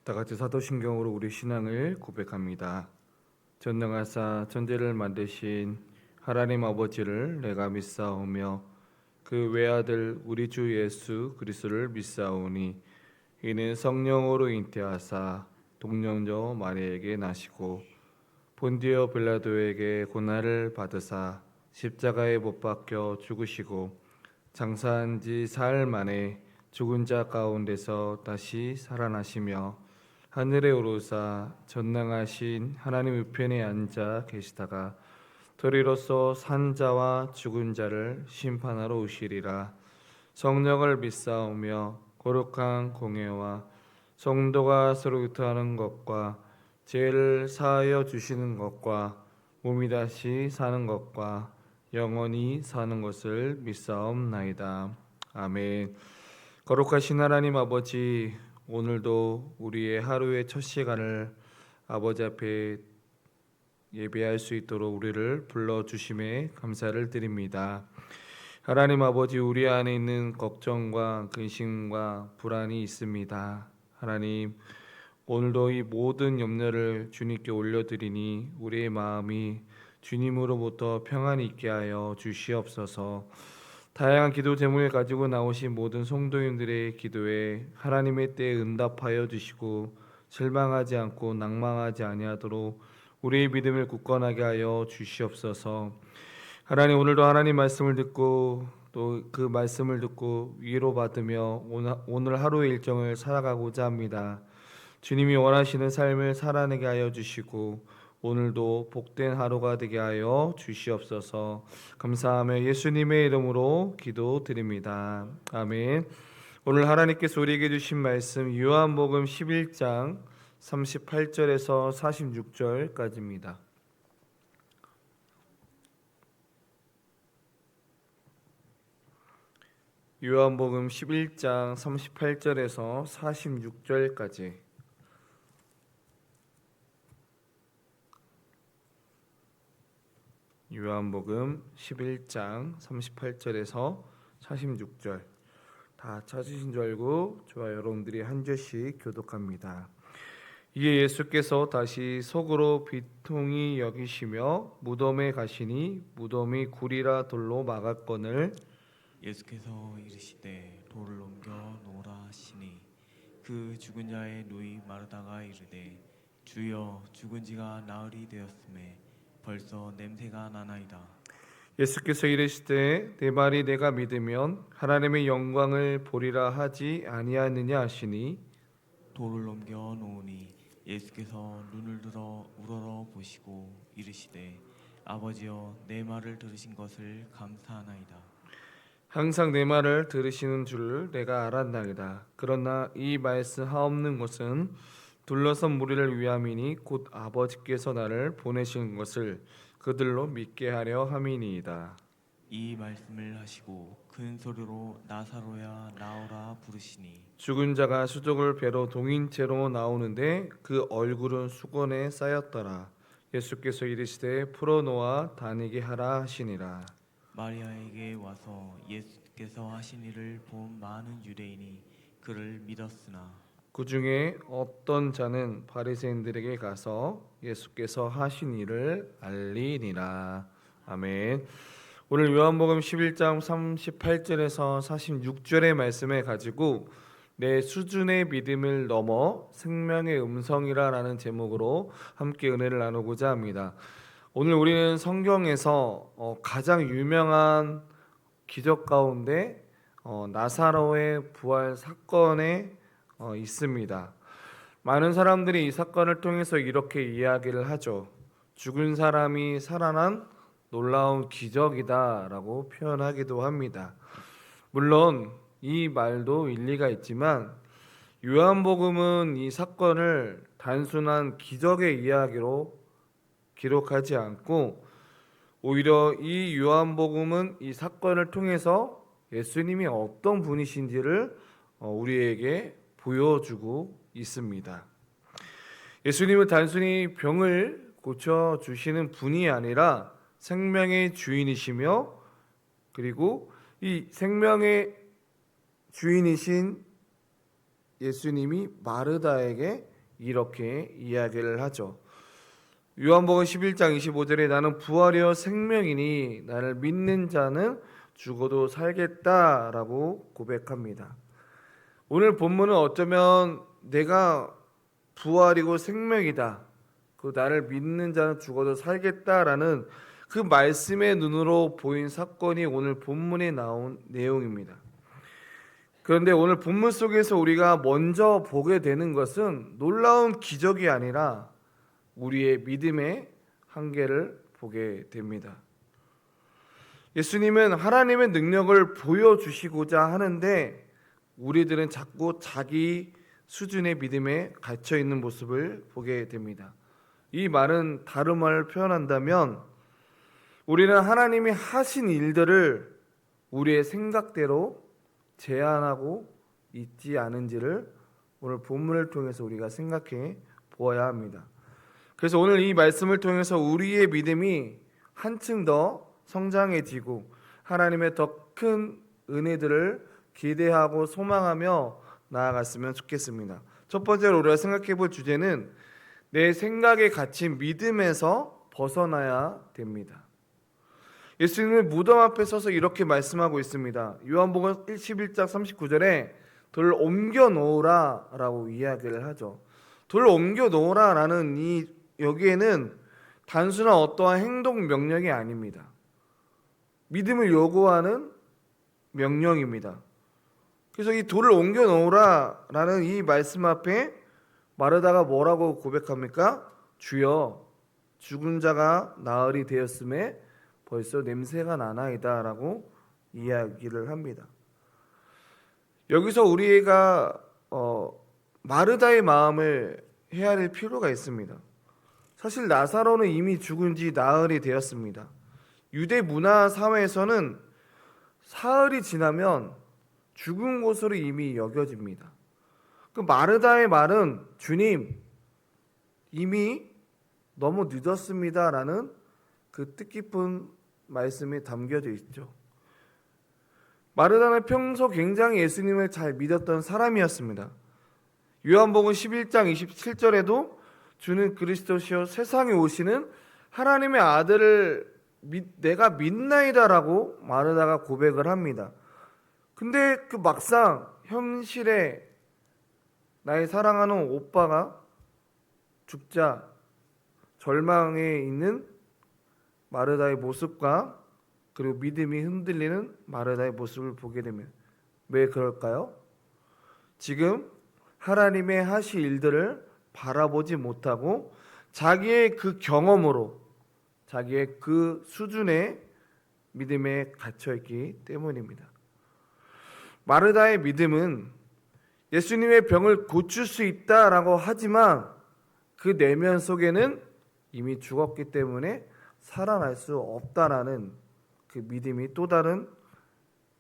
다 같이 사도신경으로 우리 신앙을 고백합니다. 전능하사 천지를 만드신 하나님 아버지를 내가 믿사오며 그 외아들 우리 주 예수 그리스도를 믿사오니 이는 성령으로 잉태하사 동정녀 마리아에게 나시고 본디오 빌라도에게 고난을 받으사 십자가에 못 박혀 죽으시고 장사한 지 사흘 만에 죽은 자 가운데서 다시 살아나시며 하늘에 오르사 전능하신 하나님 우편에 앉아 계시다가 도리로서 산 자와 죽은 자를 심판하러 오시리라. 성령을 믿사오며 거룩한 공예와 성도가 서로 교통하는 것과 죄를 사하여 주시는 것과 몸이 다시 사는 것과 영원히 사는 것을 믿사옵나이다. 아멘. 거룩하신 하나님 아버지, 오늘도 우리의 하루의 첫 시간을 아버지 앞에 예배할 수 있도록 우리를 불러주심에 감사를 드립니다. 하나님 아버지, 우리 안에 있는 걱정과 근심과 불안이 있습니다. 하나님, 오늘도 이 모든 염려를 주님께 올려드리니 우리의 마음이 주님으로부터 평안이 있게 하여 주시옵소서. 다양한 기도 제목을 가지고 나오신 모든 성도님들의 기도에 하나님의 때에 응답하여 주시고 실망하지 않고 낭망하지 아니하도록 우리의 믿음을 굳건하게 하여 주시옵소서. 하나님, 오늘도 하나님 말씀을 듣고 또 그 말씀을 듣고 위로받으며 오늘 하루의 일정을 살아가고자 합니다. 주님이 원하시는 삶을 살아내게 하여 주시고 오늘도 복된 하루가 되게 하여 주시옵소서. 감사하며 예수님의 이름으로 기도드립니다. 아멘. 오늘 하나님께서 우리에게 주신 말씀 요한복음 11장 38절에서 46절까지입니다. 요한복음 11장 38절에서 46절까지. 요한복음 11장 38절에서 46절. 다 찾으신 줄 알고 저와 여러분들이 한 절씩 교독합니다. 이에 예수께서 다시 속으로 비통히 여기시며 무덤에 가시니 무덤이 굴이라 돌로 막았거늘 예수께서 이르시되 돌을 옮겨 놓으라 하시니 그 죽은 자의 누이 마르다가 이르되 주여 죽은 지가 나흘이 되었음에 벌써 냄새가 나나이다. 예수께서 이르시되 내 말이 내가 믿으면 하나님의 영광을 보리라 하지 아니하느냐 하시니 돌을 옮겨 놓으니 예수께서 눈을 들어 우러러 보시고 이르시되 아버지여 내 말을 들으신 것을 감사하나이다. 항상 내 말을 들으시는 줄 내가 알았나이다. 그러나 이 말씀 하옵는 것은 둘러선 무리를 위함이니 곧 아버지께서 나를 보내신 것을 그들로 믿게 하려 함이니이다. 이 말씀을 하시고 큰 소리로 나사로야 나오라 부르시니 죽은 자가 수족을 베러 동인채로 나오는데 그 얼굴은 수건에 쌓였더라. 예수께서 이르시되 풀어놓아 다니게 하라 하시니라. 마리아에게 와서 예수께서 하신 일을 본 많은 유대인이 그를 믿었으나 그 중에 어떤 자는 바리새인들에게 가서 예수께서 하신 일을 알리니라. 아멘. 오늘 요한복음 11장 38절에서 46절의 말씀을 가지고 내 수준의 믿음을 넘어 생명의 음성이라는 제목으로 함께 은혜를 나누고자 합니다. 오늘 우리는 성경에서 가장 유명한 기적 가운데 나사로의 부활 사건에 있습니다. 많은 사람들이 이 사건을 통해서 이렇게 이야기를 하죠. 죽은 사람이 살아난 놀라운 기적이다라고 표현하기도 합니다. 물론 이 말도 일리가 있지만 요한복음은 이 사건을 단순한 기적의 이야기로 기록하지 않고 오히려 이 요한복음은 이 사건을 통해서 예수님이 어떤 분이신지를 우리에게 보여주고 있습니다. 예수님은 단순히 병을 고쳐주시는 분이 아니라 생명의 주인이시며 그리고 이 생명의 주인이신 예수님이 마르다에게 이렇게 이야기를 하죠. 요한복음 11장 25절에 나는 부활이요 생명이니 나를 믿는 자는 죽어도 살겠다라고 고백합니다. 오늘 본문은 어쩌면 내가 부활이고 생명이다, 그 나를 믿는 자는 죽어도 살겠다라는 그 말씀의 눈으로 보인 사건이 오늘 본문에 나온 내용입니다. 그런데 오늘 본문 속에서 우리가 먼저 보게 되는 것은 놀라운 기적이 아니라 우리의 믿음의 한계를 보게 됩니다. 예수님은 하나님의 능력을 보여주시고자 하는데 우리들은 자꾸 자기 수준의 믿음에 갇혀 있는 모습을 보게 됩니다. 이 말은 다른 말을 표현한다면 우리는 하나님이 하신 일들을 우리의 생각대로 제한하고 있지 않은지를 오늘 본문을 통해서 우리가 생각해 보아야 합니다. 그래서 오늘 이 말씀을 통해서 우리의 믿음이 한층 더 성장해지고 하나님의 더 큰 은혜들을 기대하고 소망하며 나아갔으면 좋겠습니다. 첫 번째로 우리가 생각해 볼 주제는 내 생각에 갇힌 믿음에서 벗어나야 됩니다. 예수님은 무덤 앞에 서서 이렇게 말씀하고 있습니다. 요한복음 11장 39절에 돌 옮겨 놓으라 라고 이야기를 하죠. 돌 옮겨 놓으라 라는 여기에는 단순한 어떠한 행동 명령이 아닙니다. 믿음을 요구하는 명령입니다. 그래서 이 돌을 옮겨 놓으라 라는 이 말씀 앞에 마르다가 뭐라고 고백합니까? 주여, 죽은 자가 나흘이 되었음에 벌써 냄새가 나나이다 라고 이야기를 합니다. 여기서 우리가 마르다의 마음을 헤아릴 필요가 있습니다. 사실 나사로는 이미 죽은 지 나흘이 되었습니다. 유대 문화 사회에서는 사흘이 지나면 죽은 것으로 이미 여겨집니다. 그 마르다의 말은 주님, 이미 너무 늦었습니다 라는 그 뜻깊은 말씀이 담겨져 있죠. 마르다는 평소 굉장히 예수님을 잘 믿었던 사람이었습니다. 요한복음 11장 27절에도 주는 그리스도시요 세상에 오시는 하나님의 아들을 내가 믿나이다라고 마르다가 고백을 합니다. 근데 그 막상 현실에 나의 사랑하는 오빠가 죽자 절망에 있는 마르다의 모습과 그리고 믿음이 흔들리는 마르다의 모습을 보게 되면 왜 그럴까요? 지금 하나님의 하실 일들을 바라보지 못하고 자기의 그 경험으로 자기의 그 수준의 믿음에 갇혀있기 때문입니다. 마르다의 믿음은 예수님의 병을 고칠 수 있다라고 하지만 그 내면 속에는 이미 죽었기 때문에 살아날 수 없다라는 그 믿음이 또 다른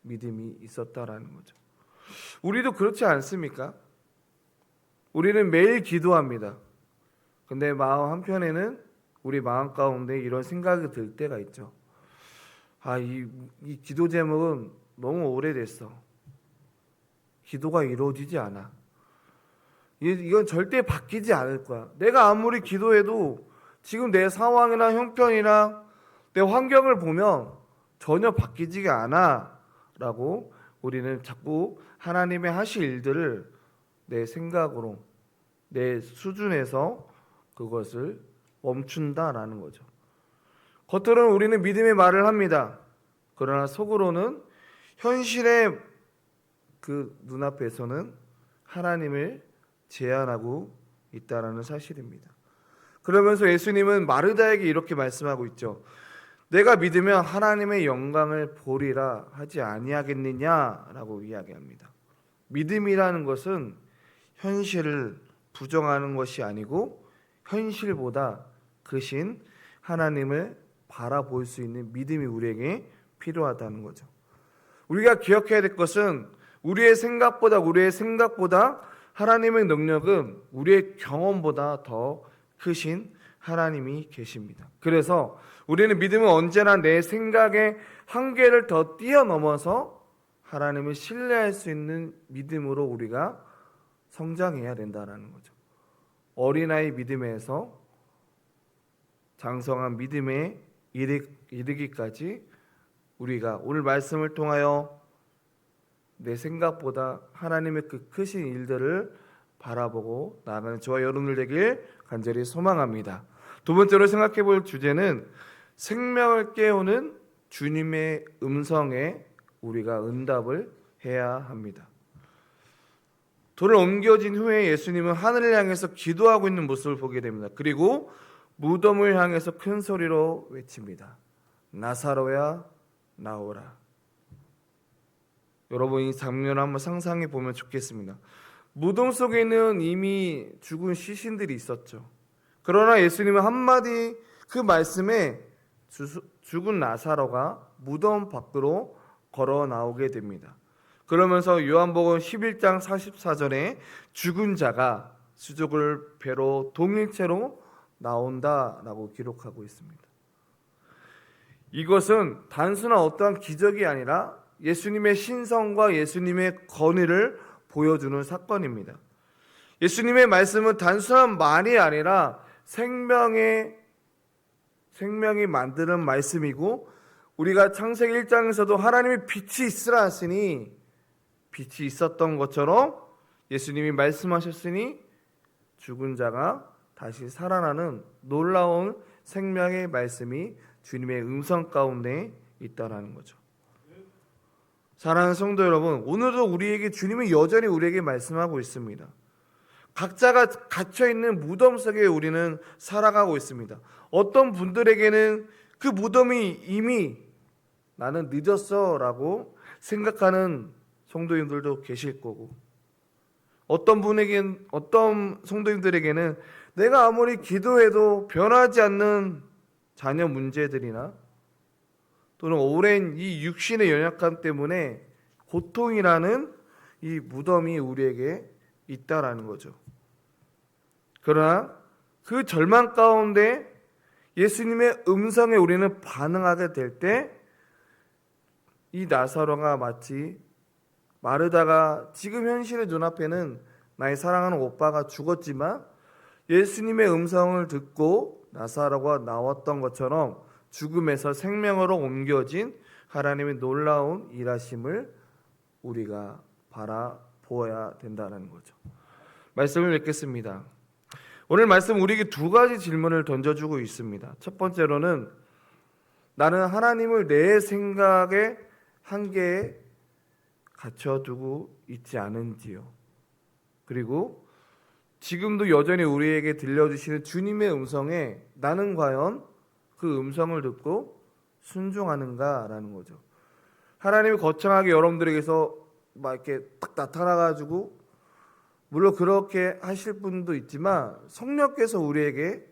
믿음이 있었다라는 거죠. 우리도 그렇지 않습니까? 우리는 매일 기도합니다. 근데 마음 한편에는 우리 마음 가운데 이런 생각이 들 때가 있죠. 이 기도 제목은 너무 오래됐어. 기도가 이루어지지 않아. 이건 절대 바뀌지 않을 거야. 내가 아무리 기도해도 지금 내 상황이나 형편이나 내 환경을 보면 전혀 바뀌지가 않아 라고 우리는 자꾸 하나님의 하실 일들을 내 생각으로 내 수준에서 그것을 멈춘다라는 거죠. 겉으로는 우리는 믿음의 말을 합니다. 그러나 속으로는 현실의 그 눈앞에서는 하나님을 제한하고 있다라는 사실입니다. 그러면서 예수님은 마르다에게 이렇게 말씀하고 있죠. 내가 믿으면 하나님의 영광을 보리라 하지 아니하겠느냐라고 이야기합니다. 믿음이라는 것은 현실을 부정하는 것이 아니고 현실보다 크신 하나님을 바라볼 수 있는 믿음이 우리에게 필요하다는 거죠. 우리가 기억해야 될 것은 우리의 생각보다 하나님의 능력은 우리의 경험보다 더 크신 하나님이 계십니다. 그래서 우리는 믿음은 언제나 내 생각의 한계를 더 뛰어넘어서 하나님을 신뢰할 수 있는 믿음으로 우리가 성장해야 된다는 거죠. 어린아이 믿음에서 장성한 믿음에 이르기까지 우리가 오늘 말씀을 통하여 내 생각보다 하나님의 그 크신 일들을 바라보고 나아가는 저와 여러분들 되길 간절히 소망합니다. 두 번째로 생각해 볼 주제는 생명을 깨우는 주님의 음성에 우리가 응답을 해야 합니다. 돌을 옮겨진 후에 예수님은 하늘을 향해서 기도하고 있는 모습을 보게 됩니다. 그리고 무덤을 향해서 큰 소리로 외칩니다. 나사로야 나오라. 여러분 이 장면을 한번 상상해 보면 좋겠습니다. 무덤 속에는 이미 죽은 시신들이 있었죠. 그러나 예수님은 한마디 그 말씀에 죽은 나사로가 무덤 밖으로 걸어 나오게 됩니다. 그러면서 요한복음 11장 44절에 죽은 자가 수족을 배로 동일체로 나온다라고 기록하고 있습니다. 이것은 단순한 어떠한 기적이 아니라 예수님의 신성과 예수님의 권위를 보여주는 사건입니다. 예수님의 말씀은 단순한 말이 아니라 생명이 만드는 말씀이고, 우리가 창세기 1장에서도 하나님의 빛이 있으라 하시니 빛이 있었던 것처럼 예수님이 말씀하셨으니 죽은 자가 다시 살아나는 놀라운 생명의 말씀이 주님의 음성 가운데 있다라는 거죠. 사랑하는 성도 여러분, 오늘도 우리에게 주님은 여전히 우리에게 말씀하고 있습니다. 각자가 갇혀있는 무덤 속에 우리는 살아가고 있습니다. 어떤 분들에게는 그 무덤이 이미 나는 늦었어 라고 생각하는 성도님들도 계실 거고, 어떤 성도님들에게는 내가 아무리 기도해도 변하지 않는 자녀 문제들이나 또는 오랜 이 육신의 연약함 때문에 고통이라는 이 무덤이 우리에게 있다라는 거죠. 그러나 그 절망 가운데 예수님의 음성에 우리는 반응하게 될 때 이 나사로가 마치 마르다가 지금 현실의 눈앞에는 나의 사랑하는 오빠가 죽었지만 예수님의 음성을 듣고 나사로가 나왔던 것처럼 죽음에서 생명으로 옮겨진 하나님의 놀라운 일하심을 우리가 바라보아야 된다는 거죠. 말씀을 읽겠습니다. 오늘 말씀 우리에게 두 가지 질문을 던져주고 있습니다. 첫 번째로는 나는 하나님을 내 생각의 한계에 갇혀두고 있지 않은지요. 그리고 지금도 여전히 우리에게 들려주시는 주님의 음성에 나는 과연 그 음성을 듣고 순종하는가라는 거죠. 하나님이 거창하게 여러분들에게서 막 이렇게 딱 나타나가지고, 물론 그렇게 하실 분도 있지만 성령께서 우리에게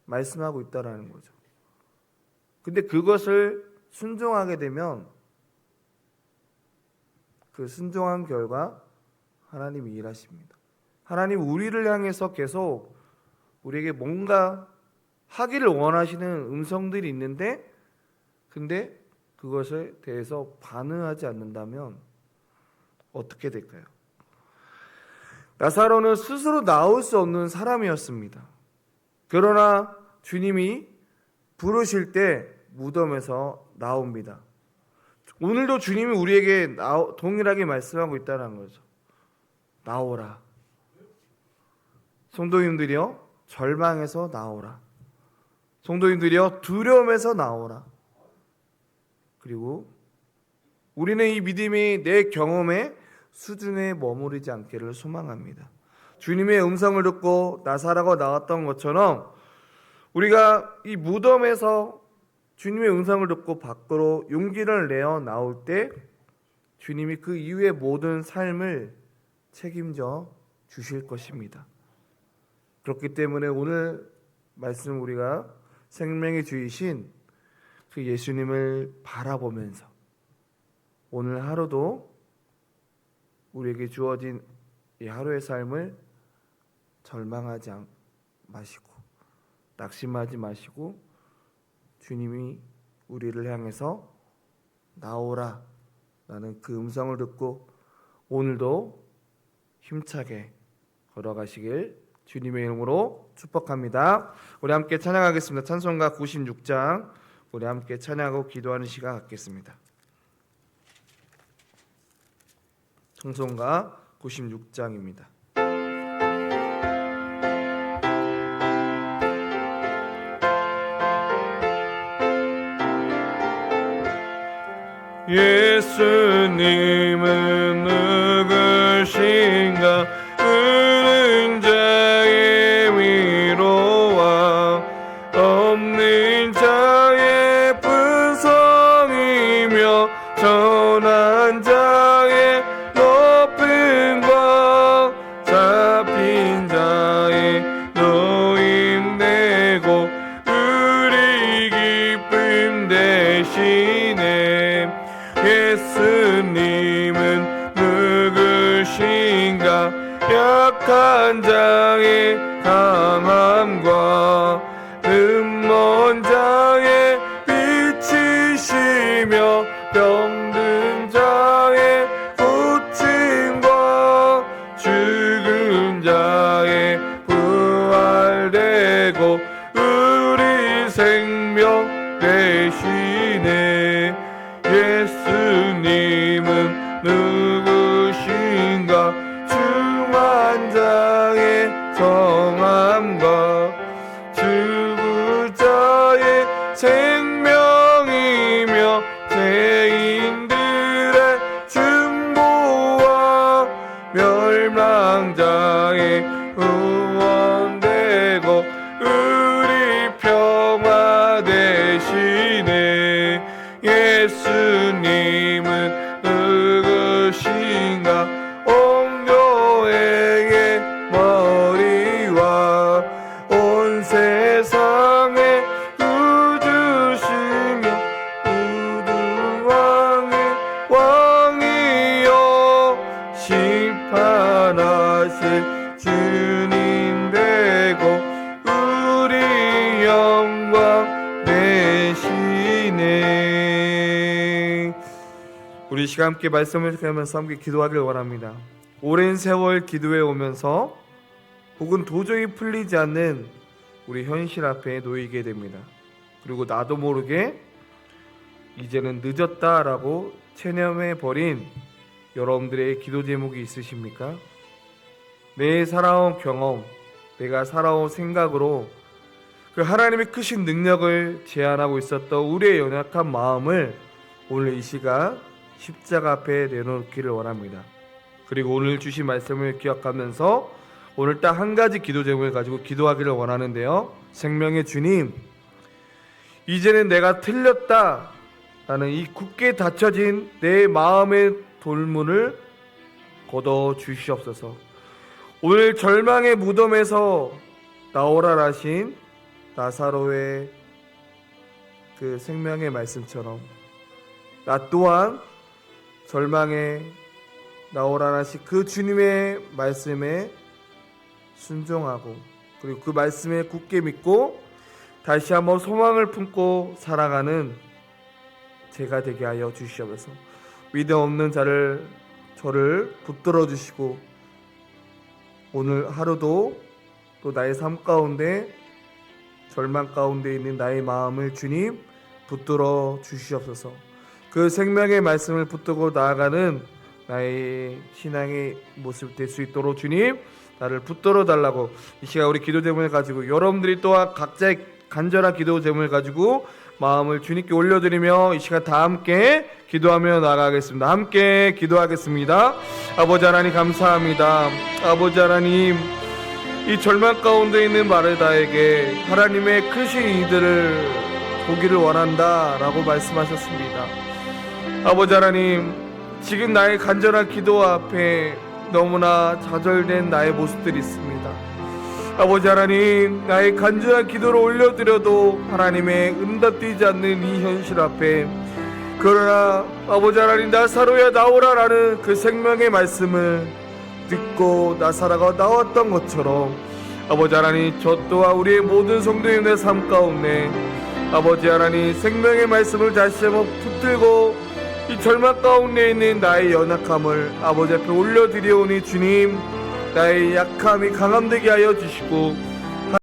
말씀하고 있다라는 거죠. 근데 그것을 순종하게 되면 그 순종한 결과 하나님이 일하십니다. 하나님 우리를 향해서 계속 우리에게 뭔가 하기를 원하시는 음성들이 있는데, 근데 그것에 대해서 반응하지 않는다면 어떻게 될까요? 나사로는 스스로 나올 수 없는 사람이었습니다. 그러나 주님이 부르실 때 무덤에서 나옵니다. 오늘도 주님이 우리에게 동일하게 말씀하고 있다는 거죠. 나오라. 성도님들이여 절망에서 나오라. 성도님들이여 두려움에서 나오라. 그리고 우리는 이 믿음이 내 경험의 수준에 머무르지 않기를 소망합니다. 주님의 음성을 듣고 나사로가 나왔던 것처럼 우리가 이 무덤에서 주님의 음성을 듣고 밖으로 용기를 내어 나올 때 주님이 그 이후의 모든 삶을 책임져 주실 것입니다. 그렇기 때문에 오늘 말씀 우리가 생명의 주이신 그 예수님을 바라보면서 오늘 하루도 우리에게 주어진 이 하루의 삶을 절망하지 마시고 낙심하지 마시고 주님이 우리를 향해서 나오라 라는 그 음성을 듣고 오늘도 힘차게 걸어가시길 주님의 이름으로 축복합니다. 우리 함께 찬양하겠습니다. 찬송가 96장 우리 함께 찬양하고 기도하는 시간 갖겠습니다. 찬송가 96장입니다. 예수님은 누구신가? 의는 자의 위로와 없는 자의 분성이며 전한 자의 높음과 잡힌 자의 노임되고 우리 기쁨 대신에 예수님은 누구신가? 약한 자의 강함과 눈먼 자의 빛이시며 병든 자의 고침과 죽은 자의 부활되고 우리 생명 대신에 예수님은 누구신가? 중한 자의 성함과 죽을 자의 생명이며 죄인들의 중보와 멸망자의 구원되고 우리 평화 대신에 예수님은 누구신가? 온 교회의 머리와 온 세상의 구주시며 우두왕의 왕이요 심판하실 주님 되고 우리 영광 되시네. 우리 시간 함께 말씀을 들으면서 함께 기도하길 원합니다. 오랜 세월 기도해 오면서 혹은 도저히 풀리지 않는 우리 현실 앞에 놓이게 됩니다. 그리고 나도 모르게 이제는 늦었다라고 체념해 버린 여러분들의 기도 제목이 있으십니까? 내 살아온 경험, 내가 살아온 생각으로 그 하나님의 크신 능력을 제한하고 있었던 우리의 연약한 마음을 오늘 이 시간 십자가 앞에 내놓기를 원합니다. 그리고 오늘 주신 말씀을 기억하면서 오늘 딱 한 가지 기도 제목을 가지고 기도하기를 원하는데요. 생명의 주님, 이제는 내가 틀렸다 라는 이 굳게 닫혀진 내 마음의 돌문을 걷어 주시옵소서. 오늘 절망의 무덤에서 나오라 하신 나사로의 그 생명의 말씀처럼 나 또한 절망에 나오라 하신 그 주님의 말씀에 순종하고 그리고 그 말씀에 굳게 믿고 다시 한번 소망을 품고 살아가는 제가 되게 하여 주시옵소서. 믿음 없는 저를 붙들어 주시고 오늘 하루도 또 나의 삶 가운데 절망 가운데 있는 나의 마음을 주님 붙들어 주시옵소서. 그 생명의 말씀을 붙들고 나아가는 나의 신앙의 모습 될 수 있도록 주님 나를 붙들어 달라고 이 시간 우리 기도 제목을 가지고 여러분들이 또한 각자의 간절한 기도 제목을 가지고 마음을 주님께 올려드리며 이 시간 다 함께 기도하며 나아가겠습니다. 함께 기도하겠습니다. 아버지 하나님 감사합니다. 아버지 하나님 이 절망 가운데 있는 마르다에게 하나님의 크신 이들을 보기를 원한다 라고 말씀하셨습니다. 아버지 하나님 지금 나의 간절한 기도 앞에 너무나 좌절된 나의 모습들이 있습니다. 아버지 하나님 나의 간절한 기도를 올려드려도 하나님의 응답되지 않는 이 현실 앞에 그러나 아버지 하나님 나사로야 나오라라는 그 생명의 말씀을 듣고 나사로가 나왔던 것처럼 아버지 하나님 저 또한 우리의 모든 성도님의 삶 가운데 아버지 하나님 생명의 말씀을 다시 한번 붙들고 이 절망 가운데 있는 나의 연약함을 아버지 앞에 올려드리오니 주님 나의 약함이 강함되게 하여 주시고